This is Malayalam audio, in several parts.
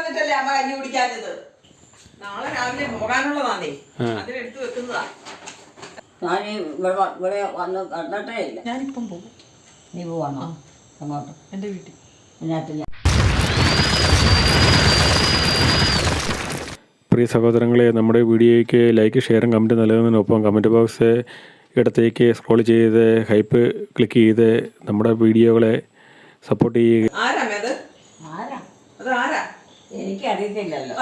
വന്നിട്ടല്ലേ അമ്മ കഞ്ഞി കുടിക്കാഞ്ഞത്. നാളെ രാവിലെ പോകാനുള്ളതാണേ, അതിനെടുത്ത് വെക്കുന്നതാ. ഞാൻ ഇവിടെ വന്ന് കണ്ടിട്ടേ ഇല്ല. ഞാനിപ്പം പോകും. നീ പോവാണോ അങ്ങോട്ട്? എൻ്റെ വീട്ടിൽ. ഇതിനകത്ത് പ്രിയ സഹോദരങ്ങളെ, നമ്മുടെ വീഡിയോയ്ക്ക് ലൈക്ക്, ഷെയറും കമൻറ്റ് നൽകുന്നതിനൊപ്പം കമൻറ്റ് ബോക്സ് ഇടത്തേക്ക് സ്ക്രോൾ ചെയ്ത് ഹൈപ്പ് ക്ലിക്ക് ചെയ്ത് നമ്മുടെ വീഡിയോകളെ സപ്പോർട്ട് ചെയ്യുക. എനിക്കറിയത്തില്ലല്ലോ.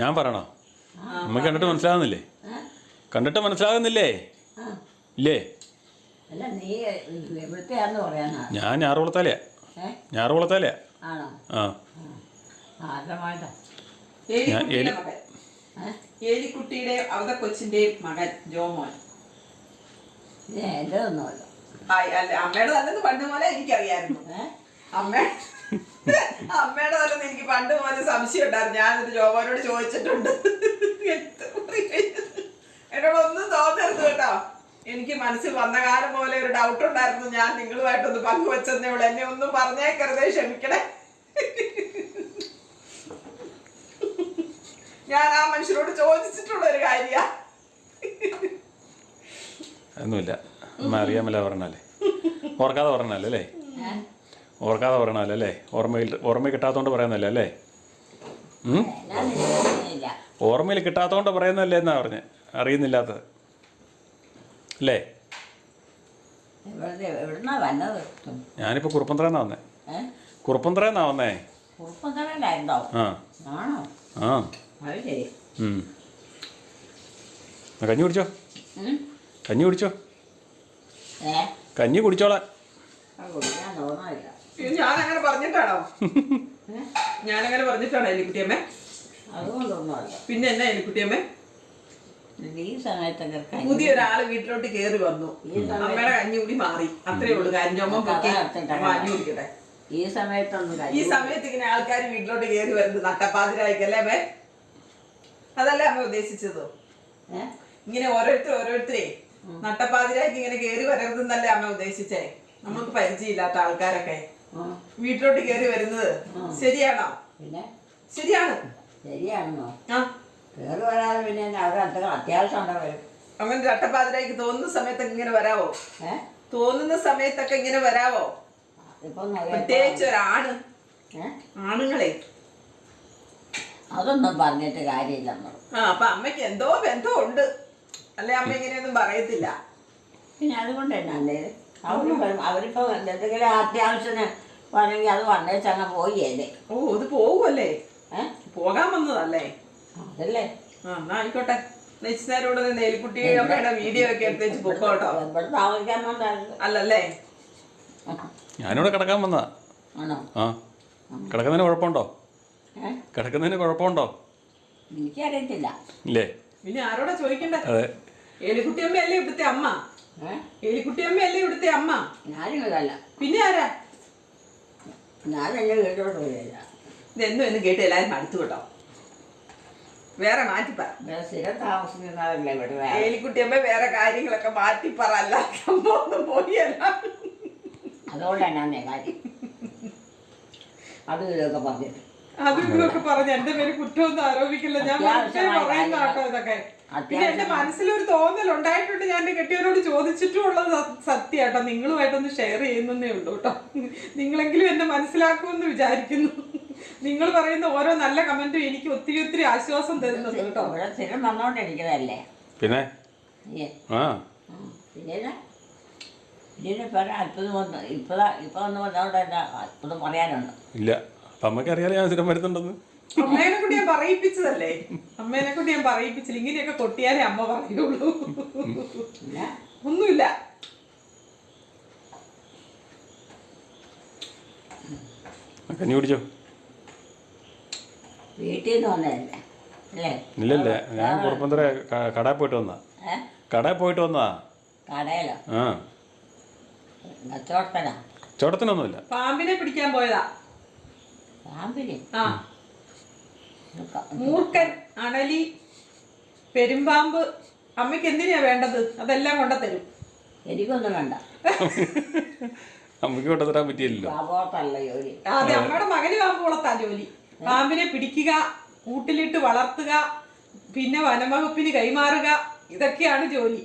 ഞാൻ പറയണോ? അമ്മ കണ്ടിട്ട് മനസ്സിലാകുന്നില്ലേ? കണ്ടിട്ട് മനസ്സിലാകുന്നില്ലേ? ഇല്ലേ? ഞാൻ ഞാറുകുളത്താലെയാ. ഞാറുകുളത്താലെയാ. ആ, ഏലിക്കുട്ടിയുടെ അവത കൊച്ചിന്റെയും മകൻ ജോമോൻ. അമ്മയുടെ തന്നെ പണ്ട് പോലെ എനിക്കറിയായിരുന്നു. അമ്മയുടെ തന്നെ എനിക്ക് പണ്ട് പോലെ സംശയം ഉണ്ടായിരുന്നു. ഞാൻ എന്നിട്ട് ജോമോനോട് ചോദിച്ചിട്ടുണ്ട്. എന്നോട് ഒന്നും തോന്നരുത് കേട്ടോ. എനിക്ക് മനസ്സിൽ വന്ന കാലം പോലെ ഒരു ഡൗട്ട് ഉണ്ടായിരുന്നു. ഞാൻ നിങ്ങളുമായിട്ടൊന്ന് പങ്കുവെച്ചെന്നേ ഉള്ളൂ. എന്നെ ഒന്നും പറഞ്ഞേക്കരുതേ, ക്ഷമിക്കണേ. ഞാൻ ആ മനുഷ്യരോട് ചോദിച്ചിട്ടുള്ള ഒരു കാര്യ. ഒന്നുമില്ല, അമ്മ അറിയാമല്ല പറഞ്ഞാലേ, ഓർക്കാതെ പറഞ്ഞാലേ, ഓർക്കാതെ പറഞ്ഞാലേ, ഓർമ്മ കിട്ടാത്തോണ്ട് പറയുന്നല്ലേ അല്ലേ? ഓർമ്മയിൽ കിട്ടാത്തോണ്ട് പറയുന്നല്ലേ എന്നാ പറഞ്ഞ്, അറിയുന്നില്ലാത്തത് അല്ലേ? ഞാനിപ്പോ കുറുപ്പന്തറന്നാ വന്നേ. കുറുപ്പന്തറന്നാ വന്നേ. ആ, കഞ്ഞി കുടിച്ചോ, കഞ്ഞി കുടിച്ചോ, കഞ്ഞി കുടിച്ചോളാൻ. ഞാനങ്ങനെ പറഞ്ഞിട്ടാണോ? ഞാനങ്ങനെ പറഞ്ഞിട്ടാണോ എലിക്കുട്ടിയമ്മേ? പിന്നെ എന്നാ എലിക്കുട്ടിയമ്മേ? പുതിയൊരാള് വീട്ടിലോട്ട് കേറി വന്നു, അമ്മയുടെ കഞ്ഞി കൂടി മാറി, അത്രേ ഉള്ളു. കഞ്ഞോമ്മ കഞ്ഞി കുടിക്കട്ടെ. ഈ സമയത്ത് ഇങ്ങനെ ആൾക്കാർ വീട്ടിലോട്ട് കയറി വരുന്നത് നട്ടപ്പാതിരായിക്കല്ലേ അമ്മേ? അതല്ലേ അമ്മ ഉദ്ദേശിച്ചതോ? ഇങ്ങനെ ഓരോരുത്തരെ നട്ടപ്പാതിരായിക്ക് ഇങ്ങനെ കയറി വരരുതെന്നല്ലേ അമ്മ ഉദ്ദേശിച്ചേ? നമുക്ക് പരിചയമില്ലാത്ത ആൾക്കാരൊക്കെ വീട്ടിലോട്ട് കയറി വരുന്നത് ശരിയാണോ? ശരിയാണ്. ശരിയാണെന്നോ? കയറി വരാതെ പിന്നെ അത്യാവശ്യം വരും. അങ്ങനെ നട്ടപ്പാതിരായിക്ക് തോന്നുന്ന സമയത്തൊക്കെ ഇങ്ങനെ വരാവോ? തോന്നുന്ന സമയത്തൊക്കെ ഇങ്ങനെ വരാവോ? പ്രത്യേകിച്ച് ഒരാണ്, ആണുങ്ങളെ അതൊന്നും പറഞ്ഞിട്ട് കാര്യമില്ല. അപ്പൊ അമ്മയ്ക്ക് എന്തോ ബന്ധമുണ്ട് അല്ലെ? അമ്മ ഇങ്ങനെയൊന്നും പറയത്തില്ല. പിന്നെ അതുകൊണ്ട് തന്നെ അവരിപ്പോ എന്തെങ്കിലും അത്യാവശ്യത്തിന് വേണമെങ്കിൽ അത് വന്നേച്ചങ്ങ് പോയില്ലേ? ഓ, ഇത് പോകുമല്ലേ? പോകാൻ വന്നതല്ലേ? അതല്ലേ. എന്നാ ആയിക്കോട്ടെ. നേരോട് എലിക്കുട്ടിയുടെ വീഡിയോ ഒക്കെ എടുത്തേച്ച് പൊക്കോട്ടോ. ഇവിടെ താമസിക്കാൻ അല്ലല്ലേ? ഞാനിവിടെ കിടക്കാൻ വന്നതാ. ആ, കിടക്കുന്നതിന് കുഴപ്പമുണ്ടോ? കിടക്കുന്നതിന് കുഴപ്പമുണ്ടോ? എനിക്കറിയത്തില്ല. ഇല്ലേ? പിന്നെ ആരോടാ ചോദിക്കണ്ടേ? എലിക്കുട്ടിയമ്മയല്ലേ ഇവിടുത്തെ അമ്മ? എലിക്കുട്ടിയമ്മയല്ലേ ഇവിടുത്തെ അമ്മ? ഞാനിതല്ല. പിന്നെ ആരാ? ഞാൻ എന്റെ വീട്ടിലോട്ട് പോയില്ല. ഇതെന്നും എന്ന് കേട്ട് എല്ലാരും മടുത്തു കേട്ടോ. വേറെ മാറ്റിപ്പറ. സ്ഥിരം താമസിക്കുന്നതല്ലേ ഇവിടെ. എലിക്കുട്ടിയമ്മ വേറെ കാര്യങ്ങളൊക്കെ മാറ്റിപ്പറ, അല്ല സംഭവം പോയല്ല. അതുകൊണ്ട് തന്നെ കാര്യം അതും ഇതൊക്കെ പറഞ്ഞിട്ട് അതും ഇതൊക്കെ പറഞ്ഞ് എന്റെ പേര് കുറ്റമൊന്നും ആരോപിക്കില്ല. ഞാൻ പറയുന്ന കേട്ടോ ഇതൊക്കെ. പിന്നെ എന്റെ മനസ്സിലൊരു തോന്നൽ ഉണ്ടായിട്ടുണ്ട്. ഞാൻ എന്റെ കെട്ടിയവരോട് ചോദിച്ചിട്ടുള്ളത് സത്യമാട്ടോ. നിങ്ങളുമായിട്ടൊന്ന് ഷെയർ ചെയ്യുന്നേ ഉള്ളൂ കേട്ടോ. നിങ്ങളെങ്കിലും എന്നെ മനസ്സിലാക്കുമെന്ന് വിചാരിക്കുന്നു. നിങ്ങൾ പറയുന്ന ഓരോ നല്ല കമന്റും എനിക്ക് ഒത്തിരി ആശ്വാസം തരുന്നുണ്ട് കേട്ടോ. സ്ഥിരം വന്നോണ്ടിരിക്കുന്നതല്ലേ. പിന്നെ ഇപ്പൊ ഒന്ന് വന്നോണ്ട് അത്ഭുതം പറയാനുണ്ട്. ഇല്ല, അമ്മയ്ക്ക് അറിയാലോ ഞാൻ സ്ഥിരം വരുന്നുണ്ടെന്ന്. അമ്മേനെ കൊണ്ട് ഞാൻ പറയിപ്പിച്ചതല്ലേ? അമ്മേനെ കൊണ്ട് ഞാൻ പറയിപ്പിച്ചില്ല. ഇങ്ങനെയൊക്കെ കൊട്ടിയാലേ അമ്മ പറയുള്ളൂ. ഒന്നുമില്ല. കഞ്ഞി കുടിച്ചോ? വീട്ടിൽ നിന്ന് വന്നതല്ലേ? ഇല്ലല്ലേ, ഞാൻ കുറുപ്പന്തറ കടയിൽ പോയിട്ട് വന്നാ. കടയിൽ പോയിട്ട് വന്നാ. കടയിലോ? ആ, കച്ചവടത്തിനൊന്നുമില്ല. പാമ്പിനെ പിടിക്കാൻ പോയതാ. പാമ്പിനെ? ആ, മൂർക്കൻ, അണലി, പെരുമ്പാമ്പ്. അമ്മയ്ക്ക് എന്തിനാ വേണ്ടത്? അതെല്ലാം കൊണ്ടുതരും. എനിക്കൊന്നും വേണ്ട. അമ്മയ്ക്ക് കൊണ്ടുതരാൻ പറ്റിയില്ലല്ലോ. പാമ്പോട്ടല്ല ജോലി. അതെ, അമ്മയുടെ മകന് പാമ്പ് വളർത്താൻ ജോലി. പാമ്പിനെ പിടിക്കുക, കൂട്ടിലിട്ട് വളർത്തുക, പിന്നെ വനംവകുപ്പിന് കൈമാറുക, ഇതൊക്കെയാണ് ജോലി.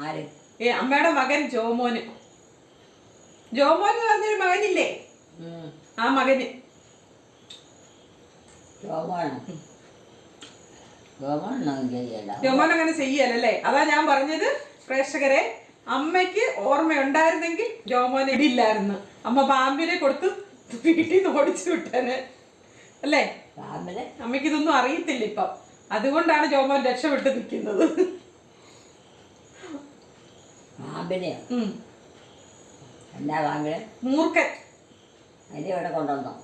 ആര്? അമ്മയുടെ മകൻ ജോമോന്. ജോമോൻ എന്ന് പറഞ്ഞൊരു മകനില്ലേ, ആ മകന്. ജോമോൻ അങ്ങനെ ചെയ്യല്ലേ. അതാ ഞാൻ പറഞ്ഞത് പ്രേക്ഷകരെ, അമ്മയ്ക്ക് ഓർമ്മയുണ്ടായിരുന്നെങ്കിൽ ജോമോൻ ഇടില്ലായിരുന്നു. അമ്മ പാമ്പിനെ കൊടുത്ത് വീട്ടിൽ നിന്ന് ഓടിച്ചു വിട്ടേനെ അല്ലേ. അമ്മയ്ക്ക് ഇതൊന്നും അറിയത്തില്ല ഇപ്പം, അതുകൊണ്ടാണ് ജോമോൻ രക്ഷപ്പെട്ട് നിൽക്കുന്നത്. മൂർഖൻ.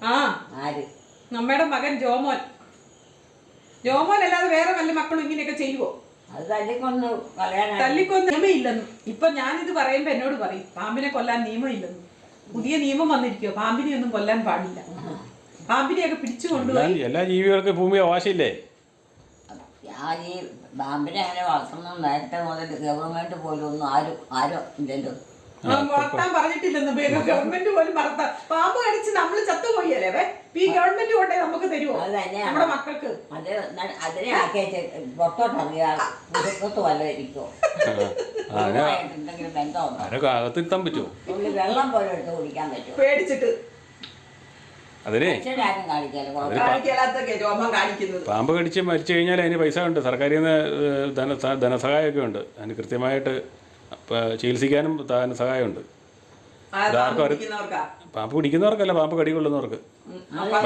ആ, നമ്മയുടെ മകൻ ജോമോൻ. ജോമോൻ അല്ലാതെ വേറെ വല്ല മക്കളും ഇങ്ങനെയൊക്കെ ചെയ്യുവോ? തല്ലിക്കൊന്ന് നിയമമില്ലെന്ന്. ഇപ്പൊ ഞാനിത് പറയുമ്പോ എന്നോട് പറയും പാമ്പിനെ കൊല്ലാൻ നിയമമില്ലെന്ന്. പുതിയ നിയമം വന്നിരിക്കോ, പാമ്പിനെ ഒന്നും കൊല്ലാൻ പാടില്ല. പാമ്പിനെയൊക്കെ പിടിച്ചു കൊണ്ടുപോയി. എല്ലാ ജീവികൾക്കും ഭൂമി അവകാശമില്ലേ? പാമ്പിനെ അങ്ങനെ വളർത്തുന്ന നേരത്തെ മുതൽ ഗവൺമെന്റ് പോലും ഒന്നും ആരും ഇല്ലല്ലോ. വളർത്താൻ പറഞ്ഞിട്ടില്ലെന്ന്. ഗവൺമെന്റ് പോലും വളർത്താൻ. പാമ്പ് കടിച്ച് നമ്മള് ചത്തുപോയല്ലേ, ഈ ഗവൺമെന്റ് കൊണ്ടേ നമുക്ക് തരുമോ നമ്മുടെ മക്കൾക്ക്? അതിനെ ആക്കി പുറത്തോട്ടറിയാ വല്ലതായിരിക്കോ, എന്തെങ്കിലും ബന്ധമുണ്ടോ? അകത്തിരുത്താൻ പറ്റുമോ? വെള്ളം പോലും എടുത്ത് കുടിക്കാൻ പറ്റുമോ? പേടിച്ചിട്ട് പാമ്പ് കടിച്ച് മരിച്ചു കഴിഞ്ഞാൽ അതിന് പൈസ ഉണ്ട്, സർക്കാരിൽ നിന്ന് ധനസഹായമൊക്കെ ഉണ്ട്. അതിന് കൃത്യമായിട്ട് ചികിത്സിക്കാനും ധനസഹായമുണ്ട്. പാമ്പ് പിടിക്കുന്നവർക്കല്ല, പാമ്പ് കടി കൊള്ളുന്നവർക്ക്.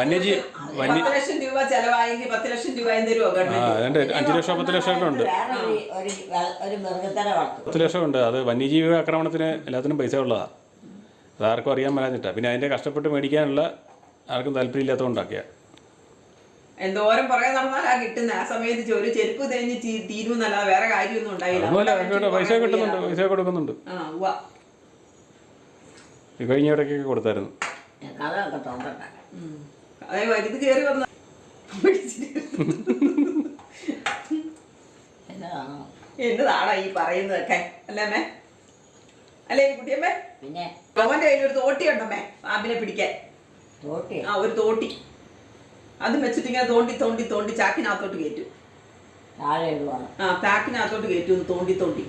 വന്യജീവി 10 ലക്ഷം രൂപ ചെലവായെങ്കിൽ 10 ലക്ഷം രൂപ അതുകൊണ്ട് 5 ലക്ഷം 10 ലക്ഷം ഒക്കെ ഉണ്ട്. 10 ലക്ഷം ഉണ്ട്. അത് വന്യജീവി ആക്രമണത്തിന് എല്ലാത്തിനും പൈസ ഉള്ളതാണ്. അതാർക്കും അറിയാൻ പറ്റാഞ്ഞിട്ടാ. പിന്നെ അതിന്റെ കഷ്ടപ്പെട്ട് മേടിക്കാനുള്ള ആർക്കും താല്പര്യമില്ലാത്തതുകൊണ്ടാക്കിയ. എന്തോരം പുറകെ നടന്നാലാ കിട്ടുന്ന. ആ സമയത്ത് ഒരു ചെരുപ്പ് തേഞ്ഞ് തീരുന്നല്ലാതെ വേറെ കാര്യമൊന്നും ഉണ്ടായില്ല. പൈസ കിട്ടുന്നുണ്ട്, പൈസ കൊടുക്കുന്നുണ്ട്. കഴിഞ്ഞ ഇടയ്ക്കൊക്കെ കൊടുത്തായിരുന്നു. ഇത് കേറി വന്ന എന്നതാണോ ഈ പറയുന്നതൊക്കെ അല്ലേ അല്ലേ കുട്ടിയമ്മേ? പിന്നെ അവന്റെ കയ്യിൽ ഒരു തോട്ടി ഉണ്ടമ്മേ പാമ്പിനെ പിടിക്കാൻ. ആ, ഒരു തോട്ടി. അത് വെച്ചിട്ട് ഇങ്ങനെ തോണ്ടി തോണ്ടി തോണ്ടി ചാക്കിനകത്തോട്ട് കയറ്റും. ആ, ചാക്കിനകത്തോട്ട് കയറ്റും തോണ്ടി.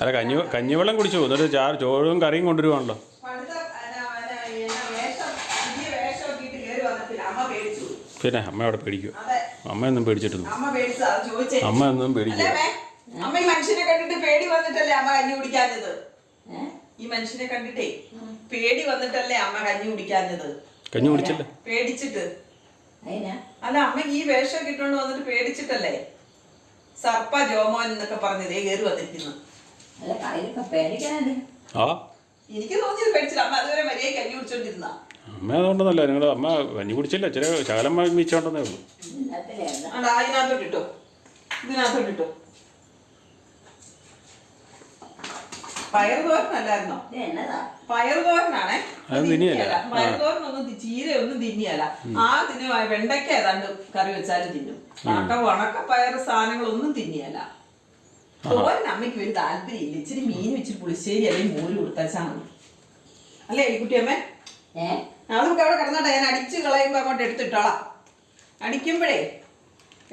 അല്ല, കഞ്ഞിവെള്ളം കുടിച്ചു. എന്നിട്ട് ചോറും കറിയും കൊണ്ടുവരുവാണല്ലോ. പിന്നെ അമ്മ അവിടെ പേടിക്കും. അമ്മയൊന്നും പേടിച്ചിട്ടില്ല. അമ്മയൊന്നും പേടിക്കില്ല. അമ്മ ഈ മനുഷ്യനെ കണ്ടിട്ട് പേടി വന്നിട്ടല്ലേ അമ്മ കഞ്ഞി കുടിക്കാഞ്ഞത്? ഈ മനുഷ്യനെ കണ്ടിട്ടേ പേടി വന്നിട്ടല്ലേ അമ്മ കഞ്ഞി കുടിക്കാഞ്ഞത്? കഞ്ഞി കുടിച്ചല്ലേ? പേടിച്ചിട്ട്. അല്ല, അമ്മ ഈ വേഷം ഇട്ടുകൊണ്ട് വന്നിട്ട് പേടിച്ചിട്ടല്ലേ? സർപ്പ ജോമോൻ എന്നൊക്കെ പറഞ്ഞതേ കയറി വന്നിരിക്കുന്നു. എനിക്ക് തോന്നിയത് പേടിച്ചില്ല. അമ്മ അതുവരെ മര്യാദ കഞ്ഞി കുടിച്ചോണ്ടിരുന്ന. അമ്മ അതുകൊണ്ടൊന്നല്ല, നിങ്ങൾ അമ്മ കഞ്ഞി കുടിച്ചില്ല, ചില ശകലം വീച്ചോണ്ടെന്നേ ഉള്ളൂ. ഇതിനകത്തോട്ടിട്ടോ, ഇതിനകത്തോട്ടിട്ടോ. പയറുതോരനല്ലായിരുന്നോ? പയറുതോരനാണേ. പയറുതോരനൊന്നും ചീരയൊന്നും തിന്നിയല്ല. ആ തിന്നു വെണ്ടയ്ക്ക ഏതാണ്ട് കറി വെച്ചാലും തിന്നും. ഉണക്ക പയറ് സാധനങ്ങളൊന്നും തിന്നിയല്ല. തോരൻ അമ്മയ്ക്ക് വലിയ താല്പര്യമില്ല. ഇച്ചിരി മീൻ വെച്ചിട്ട് പുളിശ്ശേരി അല്ലെങ്കിൽ മോര് കൊടുത്താൽ മതി അല്ലേ എലിക്കുട്ടിയമ്മേ? അതൊക്കെ അവിടെ കിടന്നോട്ടെ. ഞാൻ അടിച്ച് കളയുമ്പോ അങ്ങോട്ട് എടുത്തിട്ടോളാം. അടിക്കുമ്പോഴേ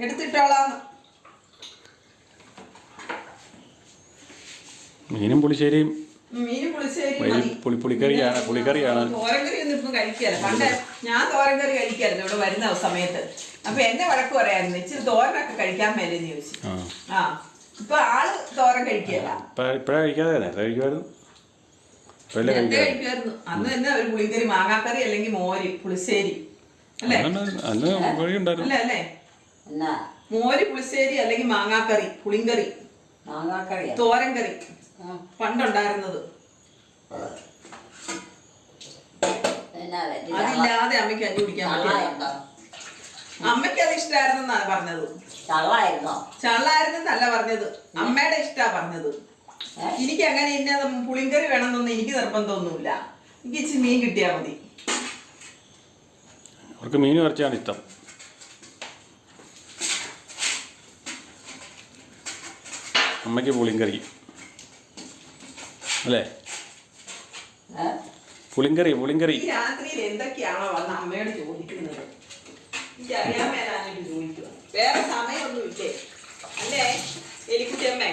എടുത്തിട്ടോളാന്ന്. മീനും പുളിശ്ശേരിയും പുളിക്കറിയാണ്. തോരൻകറി ഒന്നും ഇപ്പം കഴിക്കാല്ല. പണ്ട് ഞാൻ തോരൻകറി കഴിക്കായിരുന്നു ഇവിടെ വരുന്ന സമയത്ത്. അപ്പൊ എന്നെ വഴക്ക് പറയായിരുന്നു, ഇച്ചിരി തോരനൊക്കെ കഴിക്കാൻ മേലെന്ന് ചോദിച്ചു. ആ, ഇപ്പൊ ആള് തോരൻ കഴിക്കല്ല. നേരത്തെ കഴിക്കുമായിരുന്നു. അന്ന് തന്നെ ഒരു പുളിക്കറി, മാങ്ങാക്കറി അല്ലെങ്കിൽ മോര് പുളിശ്ശേരി അല്ലേ? അല്ലേ? മോര് പുളിശ്ശേരി അല്ലെങ്കിൽ മാങ്ങാക്കറി, പുളിങ്കറി, തോരൻ കറി പണ്ടുണ്ടായിരുന്നത്. അതില്ലാതെ അമ്മയ്ക്ക് കഞ്ഞി കുടിക്കാൻ പറ്റില്ല. അമ്മയ്ക്ക് അത് ഇഷ്ടമായിരുന്നെന്നാണ് പറഞ്ഞത്. ചള്ളായിരുന്നല്ല പറഞ്ഞത്, അമ്മയുടെ ഇഷ്ടാ പറഞ്ഞത്. എനിക്ക് അങ്ങനെ ഇന്ന പുളിങ്കറി വേണമെന്നൊന്നും എനിക്ക് നിർബന്ധമൊന്നുമില്ല. എനിക്ക് ഇച്ചിരി മീൻ കിട്ടിയാൽ മതി. അവർക്ക് മീൻ ഇറച്ചിയാണ് ഇഷ്ടം. അമ്മയ്ക്ക് പുളിങ്കറി അല്ലേ? പുളിങ്കറി ഈ രാത്രിയിൽ എന്തൊക്കെയാണോ വന്ന് അമ്മയോട് ചോദിക്കുന്നത്? എനിക്കറിയാൻ മേലാഞ്ഞിട്ട് ചോദിക്കുക. വേറെ സമയമൊന്നും ഇല്ലേ അല്ലേ? എലിക്കുട്ടിയമ്മ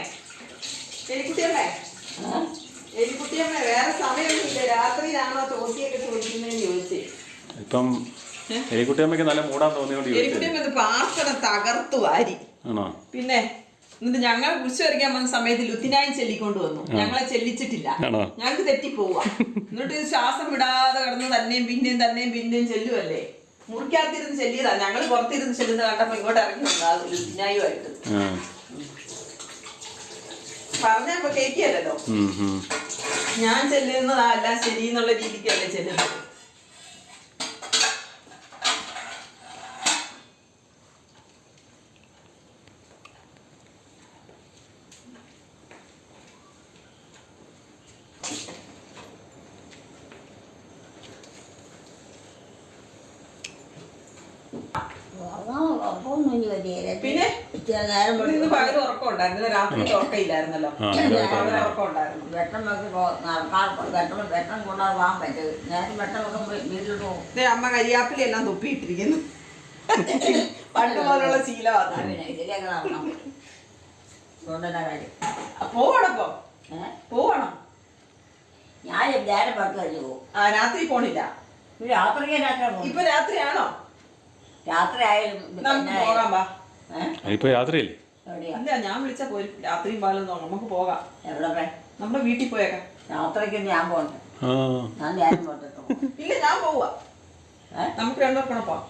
വേറെ സമയമൊന്നും ഇല്ലേ? രാത്രിയിലാണോ ചോദ്യമൊക്കെ ചോദിക്കുന്നതെന്ന് ചോദിച്ചേ. ഇപ്പം എലിക്കുട്ടിയമ്മയ്ക്ക് നല്ല മൂടാൻ തോന്നിയോണ്ട് എലിക്കുട്ടിയമ്മ പാർസല തകർത്തു വാരി. പിന്നെ എന്നിട്ട് ഞങ്ങളെ കുറിച്ച് വരയ്ക്കാൻ വന്ന സമയത്ത് ലുത്തിനായും ചെല്ലിക്കൊണ്ട് വന്നു. ഞങ്ങളെ ചെല്ലിച്ചിട്ടില്ല, ഞങ്ങൾക്ക് തെറ്റിപ്പോവാ. എന്നിട്ട് ശ്വാസം വിടാതെ കിടന്ന് തന്നെയും പിന്നെയും ചെല്ലുവല്ലേ. മുറിക്കകത്തിരുന്ന് ചെല്ലിയതാ. ഞങ്ങൾ പുറത്തിരുന്ന് ചെല്ലുന്ന കണ്ടപ്പോ ഇങ്ങോട്ട് ഇറങ്ങി വന്നു ലുത്തിനായുമായിട്ട്. പറഞ്ഞപ്പോ കേക്കിയല്ലോ. ഞാൻ ചെല്ലുന്നതല്ല ശരി എന്നുള്ള രീതിക്കല്ലേ ചെല്ലുന്നത്. പിന്നെ ഇന്ന് പകൽ ഉറക്കം ഉണ്ടായിരുന്നില്ല, രാത്രി ഉറക്കമില്ലായിരുന്നല്ലോ. ഉറക്കം ഉണ്ടായിരുന്നു. അമ്മ കരിയാപ്പില എല്ലാം തുപ്പിയിട്ടിരിക്കുന്നു. പണ്ട് പോലുള്ള ശീലമാണ്. പോവണം. ഞാൻ നേരം പത്ത് കഴിഞ്ഞു പോകും. രാത്രി പോണില്ല. ഇപ്പൊ രാത്രിയാണോ? രാത്രി ആയാലും പോകാം. വാ. ഇപ്പൊ രാത്രിയല്ലേ? ഇല്ല, ഞാൻ വിളിച്ചാ പോരും. രാത്രിയും പാലും നമുക്ക് പോകാം. എവിടെ? നമ്മുടെ വീട്ടിൽ പോയേക്കാം. രാത്രിക്ക് ഞാൻ പോകണ്ട. ഞാൻ നേരം പോട്ടിട്ടു. ഇല്ല, ഞാൻ പോവാ. നമുക്ക് രണ്ടുപേർക്കൂടെ പോവാം.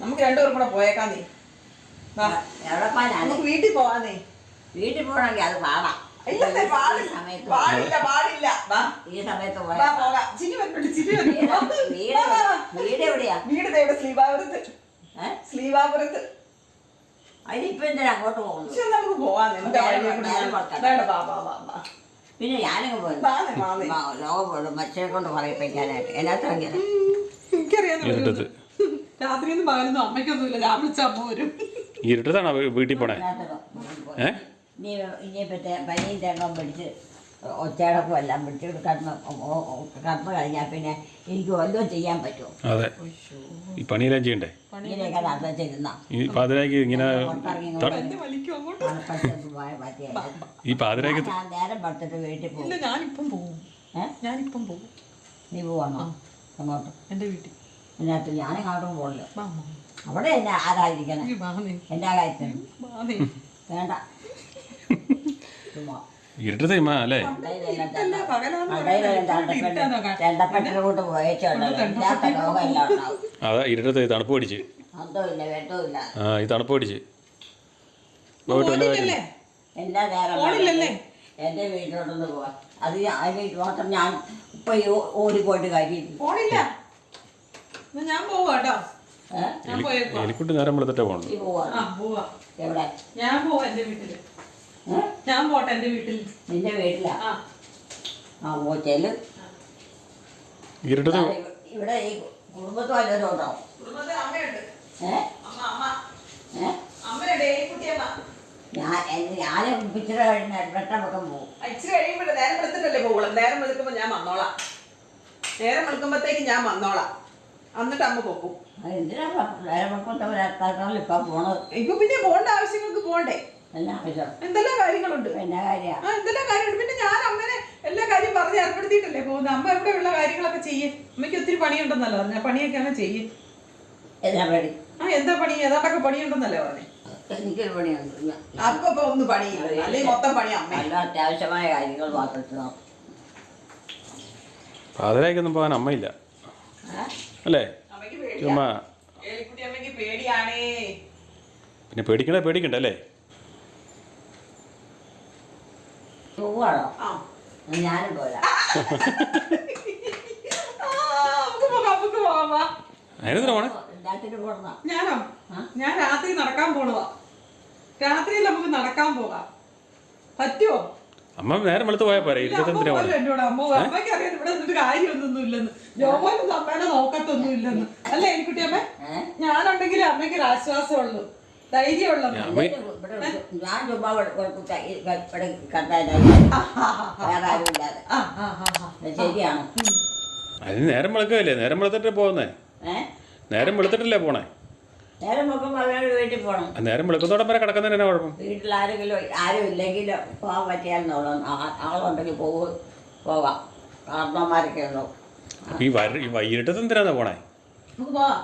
നമുക്ക് രണ്ടുപേർക്കൂടെ പോയേക്കാം. നീ എവിടെ പോകാനാ? നമുക്ക് വീട്ടിൽ പോവാന്നേ. വീട്ടിൽ പോകണമെങ്കിൽ അത് പാടാം. പാടില്ല. ഈ സമയത്ത് വീട് എവിടെയാ? വീട് ശ്രീവാപുരത്ത്. അതിനിപ്പോ എന്തിനാ അങ്ങോട്ട് പോകുന്നു? നമുക്ക് പോവാന്നേ. പിന്നെ ഞാനങ്ങ് പോയി ലോകം മച്ചയെ കൊണ്ട് പറയിപ്പിക്കാനായിട്ട് എന്നാത്തങ്ങനെ എനിക്കറിയാം. രാത്രിയൊന്നും പകലൊന്നും അമ്മയ്ക്കൊന്നുമില്ല. ഞാൻ വിളിച്ച അമ്മ വരും. ഇരുട്ടത്താണോ വീട്ടിൽ പോണേ? ഇനിയിപ്പറ്റ പനിയും തേങ്ങ പിടിച്ച് ഒച്ചയടക്കം എല്ലാം പിടിച്ച് കടന്ന് കഴിഞ്ഞാൽ പിന്നെ എനിക്ക് വല്ലതും ചെയ്യാൻ പറ്റുമോ? അതെ, ഈ പണിയെല്ലാം ചെയ്യണ്ടേ? ഇങ്ങനെയൊക്കെ നടന്നിരുന്ന ഈ പാതിരാക്ക് ഇങ്ങനെ ഈ പാതിരാക്ക് ഞാൻ നേരം പടുത്തിട്ട് വീട്ടിൽ പോകും. ഞാനിപ്പം പോകും. നീ പോവാണോ അങ്ങോട്ട്? എന്റെ വീട്ടിൽ. ഇതിനകത്ത് ഞാനെങ്ങോട്ടും പോകല്ലോ. അവിടെ എന്നെ ആരായിരിക്കണം എല്ലാ കാര്യത്തിനും. വേണ്ട ഇരുട്ടത്തെ അല്ലേ? രണ്ടപ്പട്ടിലോട്ട് പോയേച്ചുണ്ടാത്ത ലോകം എല്ലാം ഉണ്ടാവും. അതാ ഇരുട്ടത്തെ തണുപ്പ് പിടിച്ച്. അന്തമില്ല വെട്ടമില്ല. ഈ തണുപ്പ് പിടിച്ച് എല്ലാ നേരം എൻ്റെ വീട്ടിലോട്ടൊന്ന് പോവാ. അത് അതിന് മാത്രം ഞാൻ ഇപ്പൊ ഓടിപ്പോയിട്ട് കാര്യം പോണില്ല. ഞാൻ പോവാട്ടോ. എലിക്കുട്ടി നേരം വെളുത്തിട്ടേ പോകണം. എവിടെ? ഞാൻ പോവാ എന്റെ വീട്ടില്. ഞാൻ പോട്ടെ എന്റെ വീട്ടിൽ. നിന്റെ വീട്ടിലാ? ആ പോച്ചേല്. ഇവിടെ ഈ കുടുംബത്ത് വല്ലവരും ഉണ്ടോ? ഞാൻ ഇച്ചിരി കഴിഞ്ഞ വെട്ടമൊക്കെ പോകും. ഇച്ചിരി കഴിയുമ്പോ നേരം വെളുത്തിട്ടല്ലേ പോകുള്ളൂ. നേരം വെളുക്കുമ്പോ ഞാൻ വന്നോളാം. നേരം വെളുക്കുമ്പോഴത്തേക്ക് ഞാൻ വന്നോളാം. എന്നിട്ട് അമ്മ പോകും. എന്തിനാ നേരം വെളുക്കുമ്പോൾ ഇപ്പൊ പോണത്? ഇപ്പൊ പിന്നെ പോകേണ്ട ആവശ്യങ്ങൾക്ക് പോകണ്ടേ? എന്തെല്ലാം കാര്യങ്ങളുണ്ട്. എന്തെല്ലാം കാര്യമുണ്ട്. പിന്നെ ഞാൻ അമ്മേനെ എല്ലാ കാര്യം പറഞ്ഞ് ഏർപ്പെടുത്തിയിട്ടല്ലേ പോകുന്നത്. അമ്മ എവിടെയുള്ള കാര്യങ്ങളൊക്കെ ചെയ്യും. അമ്മയ്ക്ക് ഒത്തിരി പണിയുണ്ടെന്നല്ലോ പറഞ്ഞ. പണിയൊക്കെ അമ്മ ചെയ്യും. എന്താ പണി? ഏതാണ്ടൊക്കെ പണിയുണ്ടെന്നല്ലേ പറഞ്ഞേ. എനിക്കൊരു പണിയുണ്ട്. അപ്പൊ ഒന്ന് പണിയില്ല, അല്ലെങ്കിൽ മൊത്തം പണി അമ്മ. നല്ല അത്യാവശ്യമായ കാര്യങ്ങൾ മാത്രം. പാതിരാക്കൊന്നും പോകാൻ അമ്മയില്ല അല്ലേ? ചുമ്മാ അമ്മയ്ക്ക് പേടിയാണേ. പിന്നെ പേടിക്കണ്ട അല്ലേ? പോവാണോ? ഞാനും പോരാ. ഞാനോ? ഞാൻ രാത്രി നടക്കാൻ പോണതാ. രാത്രിയിൽ നമുക്ക് നടക്കാൻ പോകാം. പറ്റുമോ? അമ്മ നേരം വെളുത്ത് പോയാ പോരെ. അമ്മയ്ക്ക് അറിയാം ഇവിടെ നിന്നിട്ട് കാര്യമൊന്നും ഇല്ലെന്ന്. ജോമോനൊന്നും അമ്മേനെ നോക്കത്തൊന്നും ഇല്ലെന്ന്. അല്ലേ എലിക്കുട്ടി അമ്മ? ഞാനുണ്ടെങ്കിൽ അമ്മയ്ക്ക് ഒരു ആശ്വാസമുള്ളൂ. ധൈര്യമുള്ള ഞാൻ ചുമ്മാ ഇവിടെ കണ്ടായി വേറെ ആരും ഇല്ലാതെ ശരിയാണോ? അതിന് നേരം വെളുക്കല്ലേ? നേരം വെളുത്തിട്ട് പോകുന്നേ. നേരം വെളുത്തിട്ടല്ലേ പോണേ? നേരം നോക്കുമ്പോൾ അവരുടെ വീട്ടിൽ പോകണം. നേരം വെളുക്കുന്നോടം വരെ കിടക്കുന്നതിന് എന്നാ കുഴപ്പം? വീട്ടിൽ ആരും ഇല്ലെങ്കിൽ പോകാൻ പറ്റിയാലെന്നുള്ളൂ. ആളുണ്ടെങ്കിൽ പോകാം. കാരണന്മാരൊക്കെ ഉള്ളൂ. ഈ വൈകിട്ടത്ത് എന്തിനാ പോണേ? നമുക്ക് പോവാം.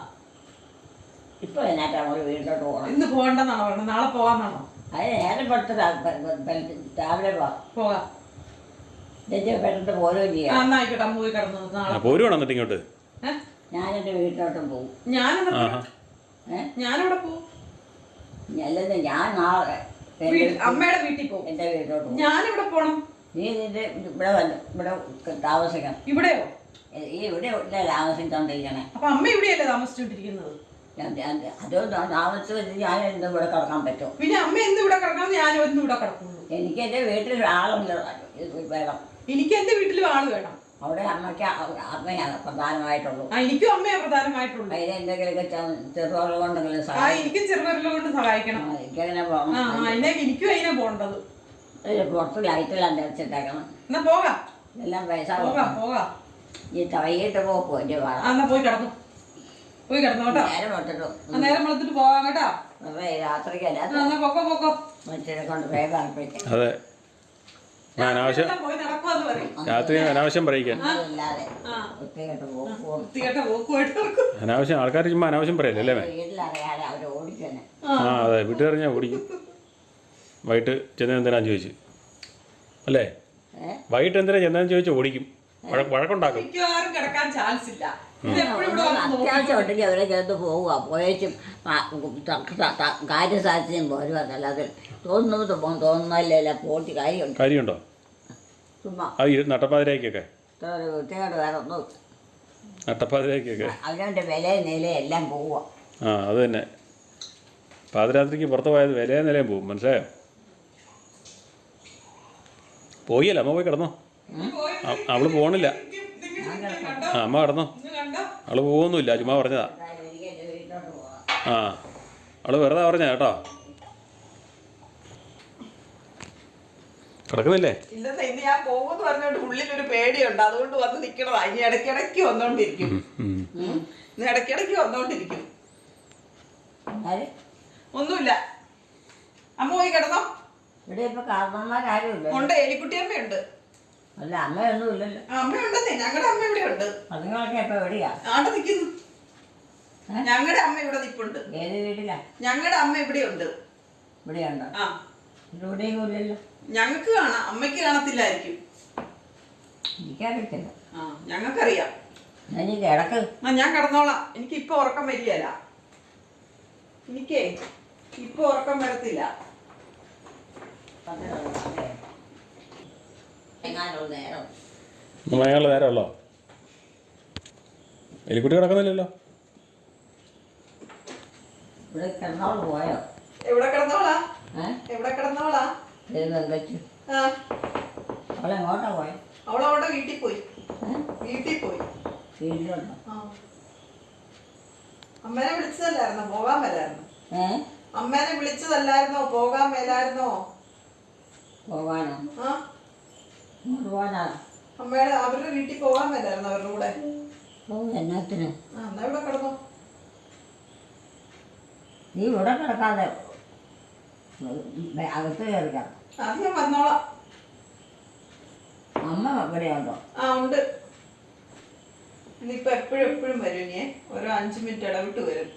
ഇപ്പൊ എന്നായിട്ടാണ് നമ്മൾ വീട്ടിലോട്ട് പോകണം. ഇന്ന് പോകണ്ടെന്നാണോ പറഞ്ഞത്? നാളെ പോകാന്നാണോ? അത് നേരം പെടുത്ത് രാവിലെ പോകാം. പെട്ടെന്ന് പോരുകയും ചെയ്യാം. എന്നായിക്കോട്ടെ, അമ്മ പോയി കിടന്നു. നാളെ പോരുവാണോ എന്നിട്ട് ഇങ്ങോട്ട്? ഞാനെൻ്റെ വീട്ടിലോട്ടും പോകും. ഞാനിവിടെ പോകും. അല്ലെന്ന് ഞാൻ നാളെ അമ്മയുടെ വീട്ടിൽ പോകും. എൻ്റെ വീട്ടിലോട്ട് പോകും. ഞാനിവിടെ പോണം. നീ നിന്റെ ഇവിടെ താമസിക്കണം. ഇവിടെയോ? ഇവിടെ താമസിച്ചോണ്ടിരിക്കണേ. അപ്പൊ അമ്മ ഇവിടെയല്ലേ താമസിച്ചോണ്ടിരിക്കുന്നത്? അതുകൊണ്ട് താമസിച്ച് ഞാൻ എന്തും ഇവിടെ കിടക്കാൻ പറ്റും. പിന്നെ അമ്മ എന്ത് ഇവിടെ കിടക്കണം? ഞാനും ഒന്നും ഇവിടെ കിടക്കുള്ളൂ. എനിക്ക് എൻ്റെ വീട്ടിൽ ആളുണ്ട് വേണം. എനിക്ക് എന്റെ വീട്ടിലും ആള് വേണം. അവിടെ അമ്മയാണ് പ്രധാനമായിട്ടുള്ളൂ. എനിക്കും അമ്മയാ പ്രധാനമായിട്ടുള്ളൂ. അതിന് എന്തെങ്കിലുമൊക്കെ ചെറുതോളം കൊണ്ടെങ്കിലും എനിക്കും ചെറുപരല കൊണ്ട് സഹായിക്കണം. എനിക്കങ്ങനെ പോകണം. എനിക്കും അതിനെ പോണ്ടത്. പുറത്ത് ലൈറ്റെല്ലാം തെളിച്ചിട്ടേക്കണം. എന്നാ പോകാം. എല്ലാം പൈസ പോകാം. ഈ വൈകിട്ട് പോക്കും എൻ്റെ വേണം. എന്നാ പോയി കിടന്നു. പോയി കിടന്നു കേട്ടോ. നേരം വെട്ടിട്ടു. നേരം വെളുത്തിട്ട് പോകാം കേട്ടോ. രാത്രിക്ക് പൊക്കോ മനുഷ്യരെ കൊണ്ട് വേഗം അർപ്പിക്കും. അതെ, അനാവശ്യം രാത്രി അനാവശ്യം പറയിക്കാൻ. അനാവശ്യം ആൾക്കാർ ചുമ്മാ അനാവശ്യം പറയല്ലേ? വീട്ടിലറിയാതെ അവർ ഓടിക്കണേ. അതെ, വീട്ടിലറിഞ്ഞാൽ ഓടിക്കും. വൈകിട്ട് ചെന്ന് എന്തിനാന്ന് ചോദിച്ചു അല്ലേ? വൈകിട്ട് എന്തിനാ ചെന്നാന്ന് ചോദിച്ചു ഓടിക്കും, വഴക്കുണ്ടാക്കും. കിടക്കാൻ ചാൻസ് ഇല്ല. അത്യാവശ്യം ഉണ്ടെങ്കിൽ അവരെ ചേർത്ത് പോവുക. പോയേച്ചും കാര്യം സാധിച്ചും പോരുക. അല്ലാതെ തോന്നുന്നില്ല പോയിട്ട് കാര്യമുണ്ടോ? ചുമ്മാ നട്ടപ്പാതിരാക്കൊക്കെ വൃത്തികേട് വേറെ ഒന്നും. നട്ടപ്പാതിരാക്കൊക്കെ അവനവൻ്റെ വില നിലയും എല്ലാം പോവുക. അത് തന്നെ. പാതിരാത്രിക്ക് പുറത്ത് പോയത് വിലയും നിലയും പോവും. മനസ്സിലായോ? പോയല്ല, അമ്മ പോയി കിടന്നോ. അവള് പോണില്ല. അമ്മ കിടന്നോ. അവള് പോകുന്നില്ല, ചുമ്മാ പറഞ്ഞതാ. അവള് വെറുതെ പറഞ്ഞ കേട്ടോ. കിടക്കുന്നില്ലേ? ഇല്ലെന്ന് ഇനി ഞാൻ പോകുമെന്ന് പറഞ്ഞോണ്ട് ഉള്ളിലൊരു പേടിയുണ്ട്. അതുകൊണ്ട് വന്ന് നിക്കണതാ. ഇനി ഇടയ്ക്കിടയ്ക്ക് വന്നോണ്ടിരിക്കും. ഇന്ന് ഇടയ്ക്കിടയ്ക്ക് വന്നോണ്ടിരിക്കും. ഒന്നുമില്ല. അമ്മ പോയി കിടന്നോ. ഇവിടെ ഇപ്പൊ കാരണന്മാരും ഇല്ല. ഉണ്ട്, എലിക്കുട്ടി അമ്മയുണ്ട്. അല്ല, അമ്മയൊന്നും ഇല്ലല്ലോ. അമ്മയുണ്ടെന്നേ, ഞങ്ങളുടെ അമ്മ ഇവിടെ ഉണ്ട്. അതുങ്ങളൊക്കെ ഇപ്പൊ എവിടെയാ? ആടെ നിക്കുന്നു. ഞങ്ങളുടെ അമ്മ ഇവിടെ നിപ്പുണ്ട്. ഏത് വീട്ടിലാ? ഞങ്ങളുടെ അമ്മ ഇവിടെ ഉണ്ട്. ഇവിടെയുണ്ടോ? ഇവിടെയും ഇല്ലല്ലോ. ഞങ്ങൾക്ക് കാണാം, അമ്മയ്ക്ക് കാണത്തില്ലായിരിക്കും. എനിക്കറിയത്തില്ല. ഞങ്ങൾക്കറിയാം. കിടക്ക്. ഞാൻ കിടന്നോളാം. എനിക്ക് ഇപ്പൊ ഉറക്കം വരികയല്ല. എനിക്കേ ഇപ്പൊ ഉറക്കം വരത്തില്ല. മഴയുള്ള നേരമല്ലോ. എലിക്കുട്ടി കിടക്കുന്നില്ലല്ലോ. ഇവിടെ കിടന്നോളൂ പോയോ? എവിടെ കിടന്നോളാ? എവിടെ കിടന്നോളാ? അവളെങ്ങോട്ടാ പോയ? അവളവിടെ വീട്ടിൽ പോയി. വീട്ടിൽ പോയി. വീട്ടിലുണ്ടോ? അമ്മേനെ വിളിച്ചതല്ലായിരുന്നോ? പോകാൻ മേലായിരുന്നോ? അമ്മേനെ വിളിച്ചതല്ലായിരുന്നോ? പോകാൻ മേലായിരുന്നോ? പോകാനോ? പോകാനാ? അമ്മയുടെ അവരുടെ വീട്ടിൽ പോകാൻ മേലായിരുന്നോ അവരുടെ കൂടെ? എന്നാത്തിന്? എന്നാ ഇവിടെ കിടന്നോ. നീ ഇവിടെ കിടക്കാതെ അകത്ത് കയറിക്കാം. അത് ഞാൻ വന്നോളാം. അമ്മ ഇവിടെയുണ്ടോ? ഉണ്ട്. ഇനിയിപ്പൊ എപ്പോഴും വരും. ഇനി ഓരോ 5 മിനിറ്റ് ഇടവിട്ട് വരും.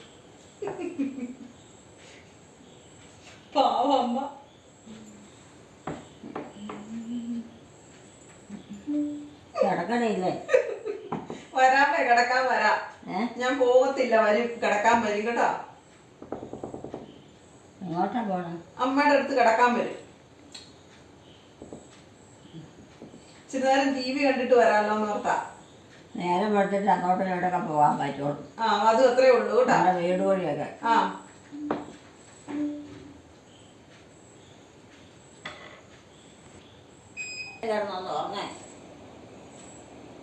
പാവം അമ്മ. കിടക്കണയില്ലേ? വരാമേ, കിടക്കാൻ വരാം. ഞാൻ പോകത്തില്ല, വരും. കിടക്കാൻ വരും കേട്ടോ. എങ്ങോട്ടാ പോണ? അമ്മയുടെ അടുത്ത് കിടക്കാൻ വരും. ഇച്ചിരി നേരം TV കണ്ടിട്ട് വരാമല്ലോ എന്ന് ഓർത്താ. നേരം എടുത്തിട്ട് അങ്ങോട്ടും ഇവിടെയൊക്കെ പോകാൻ പറ്റുള്ളൂ. അതും അത്രേ ഉള്ളൂ കേട്ടോ. വീട് വഴിയൊക്കെ.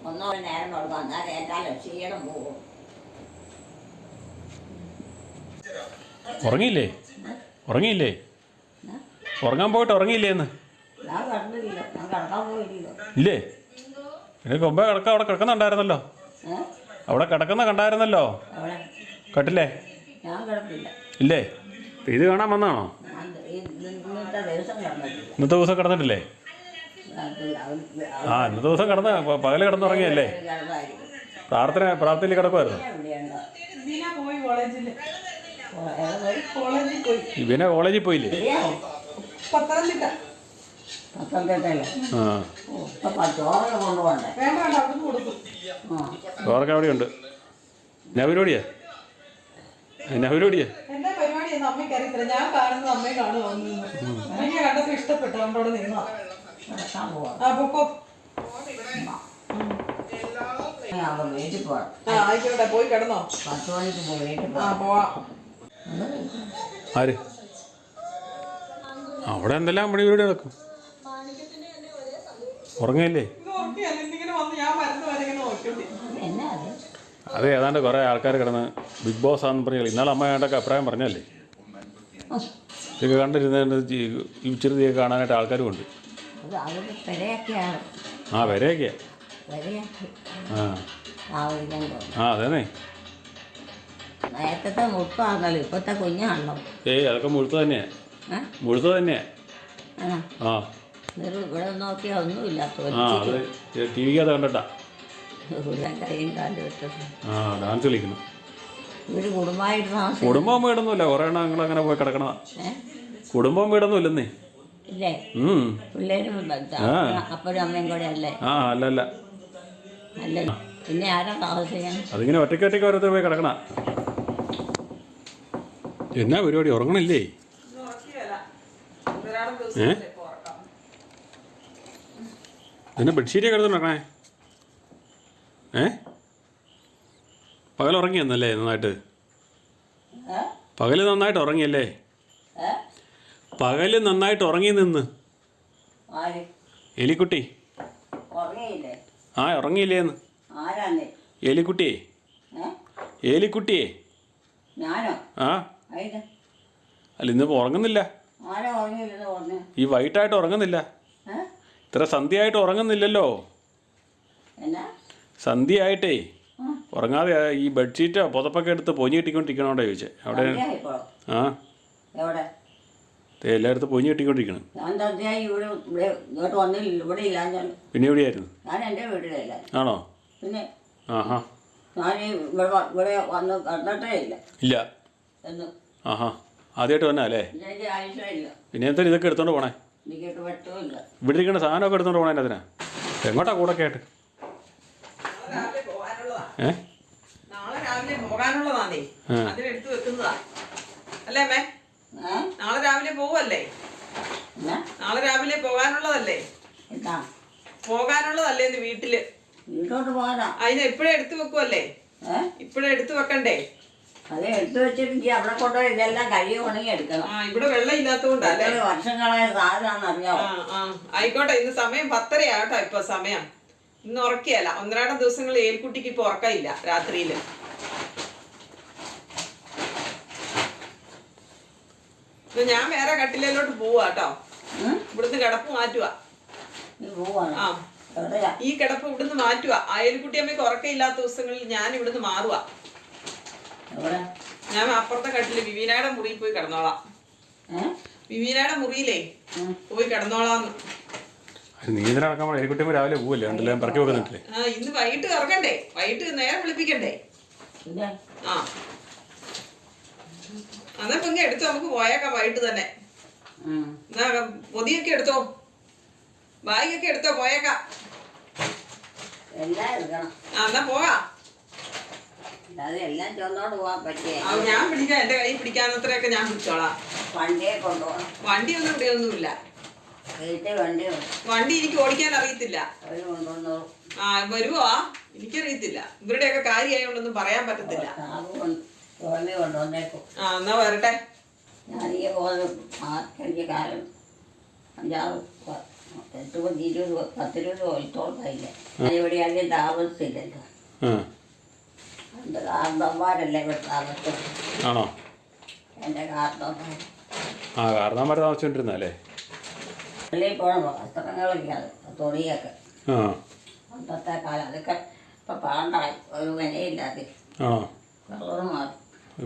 ഒന്നോ നേരം കൊടുക്കാം. അന്നേരം ഏറ്റാലും ക്ഷീണം പോകും. ഉറങ്ങിയില്ലേ? ഉറങ്ങിയില്ലേ? ഉറങ്ങാൻ പോയിട്ട് ഉറങ്ങിയില്ലേ എന്ന്? ഞാൻ കിടന്നില്ല, ഞാൻ കിടക്കാൻ പോയില്ലല്ലോ. ഇല്ലേ? പിന്നെ കൊമ്പേ കിടക്കാൻ അവിടെ കിടക്കുന്നുണ്ടായിരുന്നല്ലോ. അവിടെ കിടക്കുന്ന കണ്ടായിരുന്നല്ലോ അവിടെ കട്ടില്ലേ? ഞാൻ കിടപ്പില്ല. ഇല്ലേ? ഇത് കാണാൻ വന്നാണോ? ഇന്നത്തെ ദിവസം കിടന്നിട്ടില്ല. ഇന്നത്തെ ദിവസം കിടന്നിട്ടില്ലേ? ആ ഇന്നത്തെ ദിവസം കിടന്ന് പകല് കിടന്നുറങ്ങിയല്ലേ? കിടന്നായിരിക്കും. പ്രാർത്ഥനയിൽ കിടക്കുമായിരുന്നു. എവിടെയാണ്? പോയി കോളേജില്. ഇവനെ കോളേജിൽ പോയില്ലേ? പത്തനംതിട്ട. പത്തനംതിട്ടല്ലേ? ആ ചോറൊക്കെ കൊണ്ടുപോകണ്ടേ? വേണ്ട വേണ്ട അവിടെ കൊടുക്കും. ചോറൊക്കെ അവിടെയുണ്ട്. എന്നാ പരിപാടിയാ? എന്നാ പരിപാടിയാ? എന്താ പരിപാടിയെന്ന് അമ്മയ്ക്ക് അറിയത്തില്ല. ഞാൻ കാണുന്നത് അമ്മയെ കാണുന്നു. അമ്മയ്ക്ക് കണ്ടപ്പോ ഇഷ്ടപ്പെട്ടു, അവിടെ നിന്നോ. കിടക്കാൻ പോവാം. ആ പൊക്കോ. വീട്ടിൽ പോവാം. ആ ആയിക്കോട്ടെ, പോയി കിടന്നോ. 10 മണിക്ക് പോയി വീട്ടിൽ ആ പോവാം. പോവാ. ആര്? അവിടെ എന്തെല്ലാം പരിപാടി നടക്കും. ഉറങ്ങിയില്ലേ? ഇത് ഓർക്കുകയല്ല, എന്തെങ്കിലും വന്ന് ഞാൻ മരുന്ന് വരെ ഇങ്ങനെ നോക്കിയോണ്ടി. എന്നാ അത്? അത് ഏതാണ്ട് കുറേ ആൾക്കാർ കിടന്ന് ബിഗ് ബോസ് ആണെന്ന് പറഞ്ഞാൽ ഇന്നാളെ അമ്മയായിട്ടൊക്കെ അഭിപ്രായം പറഞ്ഞല്ലേ? ഇതൊക്കെ കണ്ടിരുന്ന ഈ ചെറുതിയൊക്കെ കാണാനായിട്ട് ആൾക്കാരും ഉണ്ട്. അതൊക്കെ പെരയൊക്കെയാണ്. ആ വരെയൊക്കെയാ. പെരയൊക്കെ ആ ആവശ്യം തോന്നും. ആ അതേന്നെ. നേരത്തെ മുട്ടാണല്ലോ, ഇപ്പോഴത്തെ കുഞ്ഞാണല്ലോ. ഏയ് അതൊക്കെ മുഴുത്ത തന്നെയാ. മുഴുത്ത തന്നെയാ. ആ ഇവിടെ നോക്കിയാൽ ഒന്നുമില്ല. ആ അത് ടി വിക്കകത്ത് കണ്ടിട്ടാ. കൈയും കാലും ഇട്ടത്. ആ ഡാൻസ് കളിക്കുന്നു. ഇവര് കുടുംബമായിട്ട് താമസം. കുടുംബം വീടൊന്നുമില്ല. കുറേ എണ്ണം നിങ്ങൾ അങ്ങനെ പോയി കിടക്കണതാ. കുടുംബം വീടൊന്നും ഇല്ലെന്നേ. ഇല്ലേ? പിള്ളേരും അപ്പഴും അമ്മയും കൂടെ അല്ലേ? ആ അല്ല അല്ല അല്ലേ? പിന്നെ ആരാ താമസിക്കാൻ? അതിങ്ങനെ ഒറ്റയ്ക്ക് ഓരോരുത്തർ പോയി കിടക്കണ. എന്നാ പരിപാടി? ഉറങ്ങണില്ലേ? പിന്നെ ബെഡ്ഷീറ്റൊക്കെ എടുത്തുണ്ടേ? പകൽ ഉറങ്ങിയെന്നല്ലേ നന്നായിട്ട്? പകല് നന്നായിട്ട് ഉറങ്ങിയല്ലേ? പകല് നന്നായിട്ട് ഉറങ്ങി നിന്ന്. എലിക്കുട്ടി. ആ ഉറങ്ങിയില്ലേന്ന്? എലിക്കുട്ടിയെ. എലിക്കുട്ടിയെ. ആ അല്ല ഇന്നിപ്പോൾ ഉറങ്ങുന്നില്ല. ഈ വൈകിട്ടായിട്ട് ഉറങ്ങുന്നില്ല. ഇത്ര സന്ധ്യയായിട്ട് ഉറങ്ങുന്നില്ലല്ലോ. സന്ധ്യയായിട്ടേ ഉറങ്ങാതെ ഈ ബെഡ്ഷീറ്റോ പുതപ്പൊക്കെ എടുത്ത് പൊഞ്ഞി കിട്ടിക്കൊണ്ടിരിക്കണോണ്ടോ ചോദിച്ചേ? അവിടെ ആ എല്ലായിടത്തും പൊഞ്ഞി കിട്ടിക്കൊണ്ടിരിക്കണം. പിന്നെ എവിടെയായിരുന്നു? ആണോ? ആഹാ ഇല്ല. ആഹാ ആദ്യമായിട്ട് വന്നാ അല്ലേ? പിന്നെ എന്താ ഇതൊക്കെ എടുത്തോണ്ട് പോണേ? ഇവിടെ ഇരിക്കുന്ന സാധനമൊക്കെ എടുത്തോണ്ട് പോണേ അതിനാ? എങ്ങോട്ടാ കൂടെ കേട്ട്? നാളെ രാവിലെ പോകാനുള്ളതാണേ, അതിനെടുത്ത് വെക്കുന്നതാ അല്ലേ അമ്മേ? നാളെ രാവിലെ പോവല്ലേ? നാളെ രാവിലെ പോകാനുള്ളതല്ലേ? പോകാനുള്ളതല്ലേ ഇന്ന് വീട്ടില്? അതിന് ഇപ്പഴേ എടുത്തു വെക്കുവല്ലേ? ഇപ്പഴേ എടുത്തു വെക്കണ്ടേ? അത് എടുത്തു വെച്ചിട്ട് അവിടെ കൊണ്ടുപോയി ഇതെല്ലാം കഴുകി ഉണങ്ങി എടുക്കണം. ഇവിടെ വെള്ളം ഇല്ലാത്തതുകൊണ്ടല്ലേ? വർഷങ്ങളായ സാധനമാണെന്ന് അറിയാമോ? ആയിക്കോട്ടെ, ഇന്ന് സമയം 10:30 ആട്ടോ. ഇപ്പൊ സമയം ഇന്ന് ഉറക്കിയല്ല. ഒന്നരാടം ദിവസങ്ങളിൽ ഏൽക്കുട്ടിക്ക് ഇപ്പൊ ഉറക്കമില്ല രാത്രിയില്. ഞാൻ വേറെ കട്ടിലോട്ട് പോവാ കേട്ടോ. ഇവിടുന്ന് കിടപ്പ് മാറ്റുവാ. ആ ഈ കിടപ്പ് ഇവിടുന്ന് മാറ്റുവാ. അയൽക്കുട്ടി അമ്മയ്ക്ക് ഉറക്കമില്ലാത്ത ദിവസങ്ങളിൽ ഞാൻ ഇവിടുന്ന് മാറുവാ. ഞാൻ അപ്പുറത്തെ കട്ടില് വിവീനയുടെ മുറിയിൽ പോയി കിടന്നോളാം. വിവീനയുടെ മുറിയിലേ പോയി കിടന്നോളാന്ന്. രാവിലെ പോവല്ലേ? ഇന്ന് വൈകിട്ട് ഇറങ്ങണ്ടേ? വൈകിട്ട് നേരം വിളിപ്പിക്കണ്ടേ? ആ അന്നപ്പോ ഇങ്ങനെ എടുത്തോ, നമുക്ക് പോയേക്കാം വൈകിട്ട് തന്നെ. എന്നാ പൊതിയൊക്കെ എടുത്തോ, ബാഗൊക്കെ എടുത്തോ, പോയേക്കാം. എന്നാ പോകാം. ഞാൻ പിടിക്കാം, എന്റെ കൈ പിടിക്കാനത്രയൊക്കെ ഞാൻ പിടിച്ചോളാം. വണ്ടിയൊന്നും ഇവിടെ ഒന്നുമില്ല. വണ്ടി എനിക്ക് ഓടിക്കാൻ അറിയത്തില്ല. വരുവോ? എനിക്കറിയത്തില്ല. ഇവരുടെയൊക്കെ കാര്യമായോണ്ടൊന്നും പറയാൻ പറ്റത്തില്ല. എന്നാ വരട്ടെ. എനിക്ക് കാലം 5-10-20 കൊല്ലത്തോളമായില്ല. ഇവിടെ അധികം താമസിച്ചില്ലല്ലോ. എൻ്റെ കാരണന്മാരല്ലേ ഇവിടെ താമസിച്ചത്. ആണോ? എൻ്റെ കാരണന്മാർ ആ കാരണവന്മാരെ താമസിച്ചോണ്ടിരുന്നല്ലേ? പള്ളിയിൽ പോകണം വസ്ത്രങ്ങളൊക്കെ അത് തുണിയൊക്കെ ആ അന്നത്തെ കാലം അതൊക്കെ ഇപ്പം പാണ്ടായി ഒരു വിലയില്ലാതെ ആണോ? കളറ് മാറി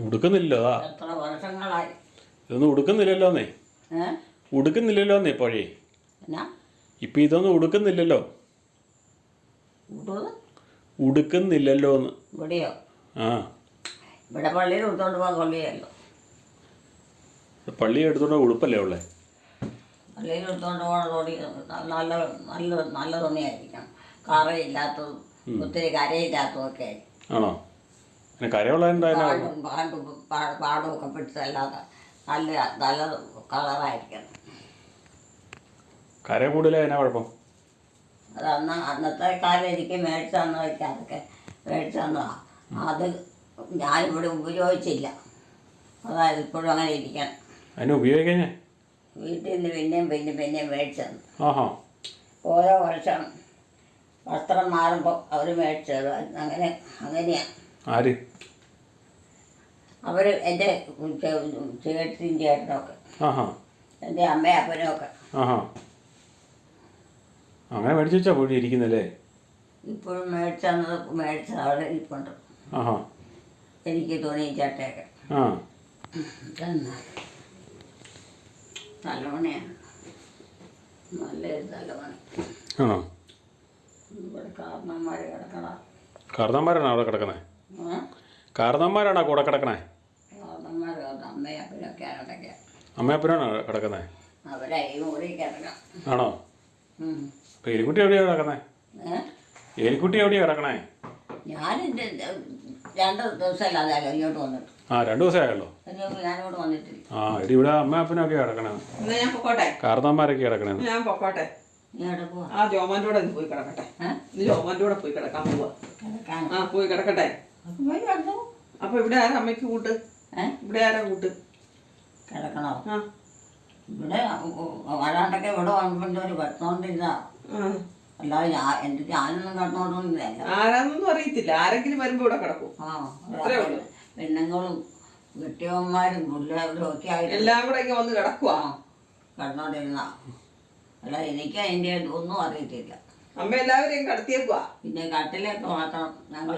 ഉടുക്കുന്നില്ലോ അതാ. എത്ര വർഷങ്ങളായി. ഇതൊന്നും ഉടുക്കുന്നില്ലല്ലോന്നേ. ഏ ഉടുക്കുന്നില്ലല്ലോന്നേ ഇപ്പോഴേ. എന്നാ ഇപ്പം ഇതൊന്നും ഉടുക്കുന്നില്ലല്ലോ. ഉടുത് ഉടുക്കുന്നില്ലല്ലോന്ന്. ഇവിടെയോ? ആ ഇവിടെ പള്ളിയിൽ എടുത്തോണ്ട് പോകാൻ കൊള്ളിയല്ലോ. പള്ളി എടുത്തോണ്ട് ഉടുപ്പല്ലേ ഉള്ളേ? പള്ളിയിൽ എടുത്തോണ്ട് പോകണ തുണി നല്ല നല്ല നല്ല തുണിയായിരിക്കണം. കറയില്ലാത്തതും ഒത്തിരി കരയില്ലാത്തതും ഒക്കെ ആണോ? പിന്നെ കരയുള്ളതെന്തായാലും പാടുമൊക്കെ പിടിച്ചല്ലാതെ നല്ല നല്ല കളറായിരിക്കണം. കര കൂടുതലേ എന്നാ കുഴപ്പം? അത് അന്നത്തെ കാലം എനിക്ക് മേടിച്ചു തന്നു വെച്ചാൽ അതൊക്കെ മേടിച്ചു തന്നതാണ്. അത് ഞാനിവിടെ ഉപയോഗിച്ചില്ല. അതായത് ഇപ്പോഴും അങ്ങനെ ഇരിക്കണം. അതിനെ ഉപയോഗിക്കാൻ വീട്ടിൽ നിന്ന് പിന്നെയും മേടിച്ചു തന്നു. ആഹാ. ഓരോ വർഷം വസ്ത്രം മാറുമ്പോൾ അവർ മേടിച്ചു തരും. അങ്ങനെയാണ്. ആര്? അവർ എൻ്റെ ചേട്ടനും ചേട്ടനൊക്കെ, ആഹാ. എൻ്റെ അമ്മയും അപ്പനും ഒക്കെ. ആഹാ. അങ്ങനെ മേടിച്ചു വെച്ചാൽ പോയി ഇരിക്കുന്നല്ലേ? ഇപ്പോഴും മേടിച്ചത് അവിടെ ഇരിപ്പുണ്ട്. ആഹാ. എനിക്ക് തുണിയും ചട്ടയൊക്കെ ആ തലമണിയാണ്. നല്ലൊരു തലമണി. ആണോ? ഇവിടെ കാരണന്മാർ കിടക്കണം. കാരണന്മാരാണോ അവിടെ കിടക്കണേ? കാരണന്മാരാണോ കൂടെ കിടക്കണേ? കാരണന്മാർ അമ്മയും അപ്പനൊക്കെ അവിടെയൊക്കെ. അമ്മയപ്പനാണോ കിടക്കുന്നേ? അവരെ ഈ മുറി കിടക്കണം. ആണോ? അപ്പം എലിക്കുട്ടി എവിടെയാണ് കിടക്കണേ? എലിക്കുട്ടി എവിടെയാണ് കിടക്കണേ? ഞാനിൻ്റെ 2 ദിവസമല്ലാതെ ഇങ്ങോട്ട് വന്നിട്ട്. ആ 2 ദിവസമായല്ലോ. ഞാനിവിടെ വന്നിട്ടില്ല. ആ എടി ഇവിടെ അമ്മയപ്പനൊക്കെ കിടക്കണേ. ഞാൻ പൊക്കോട്ടെ. കാരണന്മാരൊക്കെ കിടക്കണേ. ഞാൻ പൊക്കോട്ടെ. നീ എവിടെ പോവാ? ആ ജോമാൻ്റെ കൂടെ പോയി കിടക്കട്ടെ. ജോമാൻ്റെ കൂടെ പോയി കിടക്കാൻ പോവാ. കിടക്കാൻ ആ പോയി കിടക്കട്ടെ. പോയി കിടന്നു. അപ്പൊ ഇവിടെ ആരാ അമ്മയ്ക്ക് കൂട്ട്? ഇവിടെ ആരാ കൂട്ട്? കിടക്കണോ? ആ ഇവിടെ വരാണ്ടൊക്കെ ഇവിടെ വന്നിട്ട് ഒരു കിടന്നോണ്ടിരുന്ന. അല്ലാതെ ഞാനൊന്നും കിടന്നോണ്ടൊന്നുമില്ല. ആരാന്നൊന്നും അറിയത്തില്ല. ആരെങ്കിലും വരുമ്പോ ഇവിടെ കിടക്കും. ആ അത്രേ ഉള്ളൂ. പെണ്ണുങ്ങളും കെട്ടിയവന്മാരും പിള്ളേരും ഒക്കെ ആയിട്ട് എല്ലാം കൂടെ ഇങ്ങനെ വന്ന് കിടക്കുവാ. കിടന്നോണ്ടിരുന്ന. അല്ല എനിക്ക് അതിൻ്റെ ഒന്നും അറിയത്തില്ല. അമ്മ എല്ലാവരെയും കടത്തിയേക്കുവാ. പിന്നെ കട്ടിലേക്ക് മാത്രം ഞങ്ങൾ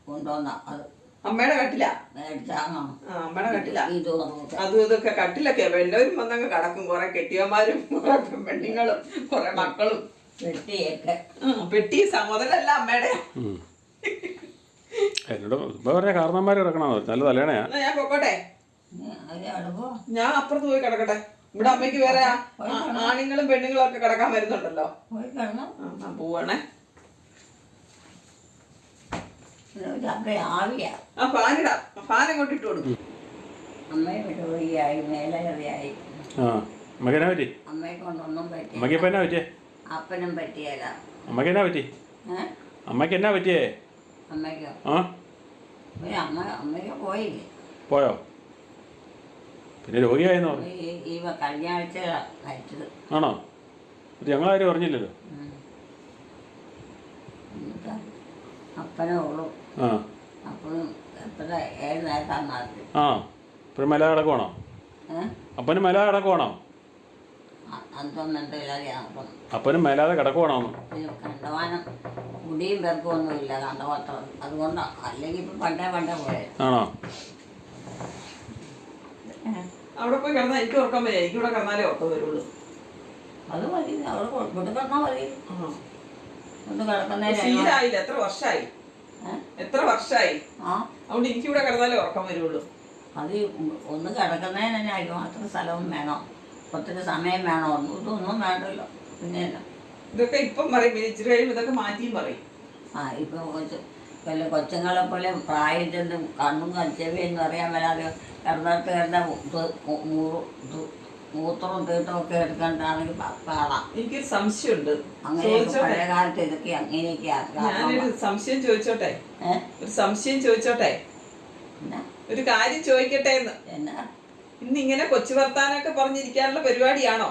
കൊണ്ടുവന്ന അത് അമ്മയുടെ കട്ടില. മേടിച്ചാങ്ങോ? ആ അമ്മയുടെ കട്ടില. ഇതും അതും ഇതൊക്കെ കട്ടിലൊക്കെ എല്ലാവരും വന്നങ്ങ് കിടക്കും. കുറെ കെട്ടിയന്മാരും കുറെ പെണ്ണുങ്ങളും കുറെ മക്കളും വെട്ടിയൊക്കെ. പെട്ടി മുതലല്ല അമ്മയുടെ. എന്നോട് ഇപ്പം പറഞ്ഞ കാരണന്മാർ കിടക്കണോ? നല്ല തലേണയാ. ഞാൻ പൊക്കോട്ടെ. ഞാൻ അപ്പുറത്ത് പോയി കിടക്കട്ടെ. ഇവിടെ അമ്മയ്ക്ക് വേറെ ആണുങ്ങളും പെണ്ണുങ്ങളും ഒക്കെ കിടക്കാൻ വരുന്നുണ്ടല്ലോ. പോയി കിടന്നു. പോവാണേ. ആവിയാ. ആ ഫാനിടാം. ഫാൻ അങ്ങോട്ട് ഇട്ട് കൊടുക്കും. അമ്മയെ വിട്ടുപോയി മേലറിയായി. ആ അമ്മയ്ക്ക് എന്നാ പറ്റി? അമ്മയെ കൊണ്ടൊന്നും പറ്റി. അമ്മയ്ക്ക് ഇപ്പം എന്നാ പറ്റിയേ? അപ്പനും പറ്റിയല്ല. അമ്മയ്ക്ക് എന്നാ പറ്റി? അമ്മയ്ക്ക് എന്നാ പറ്റിയേ? അമ്മയ്ക്കോ? ആ പിന്നെ അമ്മയ്ക്ക് പോയില്ലേ? പോയോ? പിന്നെ രോഗിയായെന്ന് പറഞ്ഞു. ഈ കഴിഞ്ഞ ആഴ്ച കഴിച്ചത്. ആണോ? അത് ഞങ്ങളാരും അറിഞ്ഞില്ലല്ലോ. അപ്പനേ ഉള്ളൂ. ആ അപ്പനും എപ്പോഴും 7 നേരത്താണ് നടത്തി. ആ ഇപ്പം മല കിടക്കുവാണോ? അപ്പനും മല കിടക്കുവാണോ? അപ്പനും മേലാതെ കിടക്കുവാണോ? കണ്ടവാനം മുടിയും പേർക്കൊന്നുമില്ല. കണ്ടപത്രം അതുകൊണ്ടാണ്. അല്ലെങ്കിൽ ഇപ്പം പണ്ടേ പോയത്. ആണോ? അവിടെ പോയി കിടന്നാൽ എനിക്ക് ഉറക്കം വരിക. എനിക്ക് ഇവിടെ കിടന്നാലേ ഉറക്കം വരുള്ളൂ. അത് മതി. അവിടെ ഇവിടെ കിടന്നാൽ മതി. ഒന്ന് കിടക്കുന്നതിന് ശീലായില്ല. എത്ര വർഷമായി. ആ അതുകൊണ്ട് എനിക്കിവിടെ കിടന്നാലേ ഉറക്കം വരുള്ളൂ. അത് ഒന്ന് കിടക്കുന്നതിന് തന്നെ അതിന് മാത്രം സ്ഥലവും വേണം. ഒത്തിരി സമയം വേണം. ഇതൊന്നും വേണ്ടല്ലോ. പിന്നെ ഇതൊക്കെ ഇപ്പം പറയും. പിന്നെ ഇച്ചിരി കഴിയുമ്പോൾ ഇതൊക്കെ മാറ്റിയും പറയും. ആ ഇപ്പം വല്ല കൊച്ചുങ്ങളെ പോലെ പ്രായം ചെന്ന് കണ്ണും ചെവിയെന്ന് അറിയാൻ മേലാതെ കിടന്നിട്ട് കിടന്ന മൂത്രവും തീട്ടവും ഒക്കെ എടുക്കണ്ടാണെങ്കിൽ പാടാം. എനിക്കൊരു സംശയമുണ്ട്. അങ്ങനെയൊക്കെ പഴയ കാലത്ത് ഇതൊക്കെ ഞാനൊരു സംശയം ചോദിച്ചോട്ടെ? ഒരു കാര്യം ചോദിക്കട്ടെ എന്ന്. എന്നാ ഇന്നിങ്ങനെ കൊച്ചു വർത്താനൊക്കെ പറഞ്ഞിരിക്കാനുള്ള പരിപാടിയാണോ?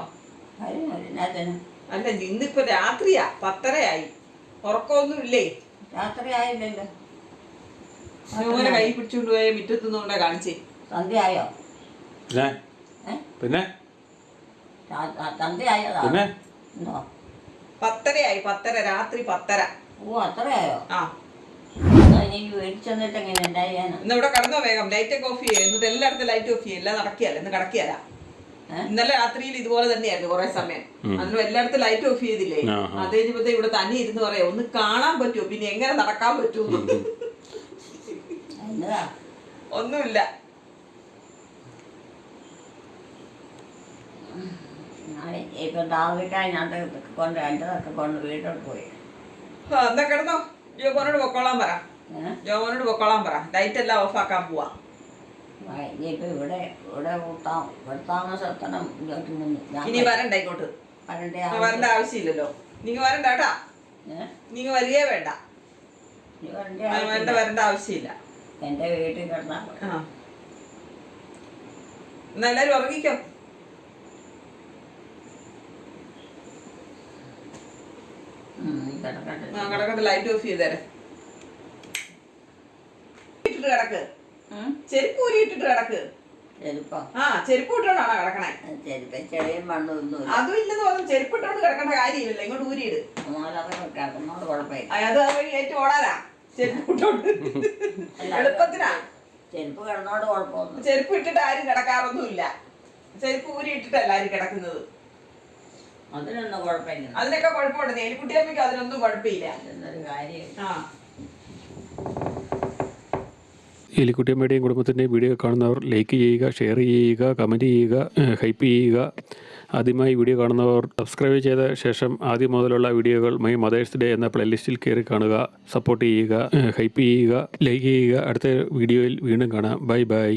അല്ല ഇന്നിപ്പോ രാത്രിയാ. 10:30 ഉറക്കമൊന്നും ഇല്ലേ? രാത്രി ആയില്ലല്ലോ. കൈ പിടിച്ചോണ്ട് പോയ മുറ്റത്തുനിന്നുകൊണ്ടാ കാണിച്ചേ. സന്ധ്യ ആയോ? പിന്നെ സന്ധ്യയായതാ പിന്നെ എന്തോ 10:30 രാത്രി 10:30. ഓ അത്രയായോ? ആ എനിക്ക് മേടിച്ചെന്നിട്ട് എങ്ങനെ ഉണ്ടായാലും ഇന്ന് ഇവിടെ കടന്നോ വേഗം, ലൈറ്റ് ഒക്കെ ഓഫ് ചെയ്യേ, എന്നിട്ട് എല്ലായിടത്തും ലൈറ്റ് ഓഫ് ചെയ്യേ, എല്ലാം നടക്കിയല്ല, ഇന്ന് കിടക്കിയല്ല. ഇന്നലെ രാത്രിയിൽ ഇതുപോലെ തന്നെയായിരുന്നു കുറെ സമയം. അതിനും എല്ലായിടത്തും ലൈറ്റ് ഓഫ് ചെയ്തില്ലേ, അത് കഴിഞ്ഞപ്പോ ഇവിടെ തന്നെ ഇരുന്ന് പറയാ ഒന്ന് കാണാൻ പറ്റുമോ, പിന്നെ എങ്ങനെ നടക്കാൻ പറ്റുമോ. ഒന്നുമില്ല. ഇപ്പൊ താമസിക്കാൻ ഞാൻ കൊണ്ട് എന്റെതൊക്കെ കൊണ്ട് വീട്ടിലോട്ട് പോയി. എന്നാ കിടന്നോ, ജോമോനോട് പൊക്കോളാൻ പറ, ജോമോനോട് പൊക്കോളാൻ പറ, ലൈറ്റ് എല്ലാം ഓഫ് ആക്കാൻ പോവാ. ഇനിയിപ്പോ ഇവിടെ താമസത്തണം. ഇനി വരണ്ട ഇങ്ങോട്ട്, വരണ്ട ആവശ്യമില്ലല്ലോ. നീங்க വരണ്ട കേട്ടാ, നീங்க വരികയേ വേണ്ട, വരണ്ട ആവശ്യമില്ല. എന്റെ വീട്ടിൽ കിടന്നാ എന്നാ എല്ലാരും ഉറങ്ങിക്കോ. കിടക്കട്ടെ, ലൈറ്റ് ഓഫ് ചെയ്തേരെ. ഇട്ടിട്ട് കിടക്ക്, ചെരുപ്പ് ഊരിയിട്ടിട്ട് കിടക്ക്. ചെരുപ്പ് ഇട്ടോണ്ടാണോ കിടക്കണേ? ചെറിയും മണ്ണൊന്നും അതും ഇല്ലെന്ന് പറഞ്ഞു. ചെരുപ്പ് ഇട്ടോണ്ട് കിടക്കേണ്ട കാര്യമില്ലല്ലോ, ഇങ്ങോട്ട് ഊരിയിട്. കിടക്കുന്നോണ്ട് കുഴപ്പമില്ല. അത് ഏറ്റവും ഓടാനാ ചെരുപ്പ് ഇട്ടോണ്ട്, എളുപ്പത്തിനാ. ചെരുപ്പ് കിടന്നോണ്ട് കുഴപ്പമൊന്നും. ചെരുപ്പ് ഇട്ടിട്ട് ആരും കിടക്കാറൊന്നുമില്ല, ചെരുപ്പ് ഊരി ഇട്ടിട്ടല്ല ആരും കിടക്കുന്നത്. അതിനൊന്നും കുഴപ്പമില്ല. അതിനൊക്കെ കുഴപ്പമുണ്ട്. എലിക്കുട്ടിയമ്മയ്ക്ക് അതിനൊന്നും കുഴപ്പമില്ല. എലിക്കുട്ടിയമ്മയുടെയും കുടുംബത്തിൻ്റെയും വീഡിയോ കാണുന്നവർ ലൈക്ക് ചെയ്യുക, ഷെയർ ചെയ്യുക, കമൻറ്റ് ചെയ്യുക, ഹൈപ്പ് ചെയ്യുക. ആദ്യമായി വീഡിയോ കാണുന്നവർ സബ്സ്ക്രൈബ് ചെയ്ത ശേഷം ആദ്യം മുതലുള്ള വീഡിയോകൾ മൈ മദേഴ്സ് ഡേ എന്ന പ്ലേലിസ്റ്റിൽ കയറി കാണുക, സപ്പോർട്ട് ചെയ്യുക, ഹൈപ്പ് ചെയ്യുക, ലൈക്ക് ചെയ്യുക. അടുത്ത വീഡിയോയിൽ വീണ്ടും കാണാം. Bye bye.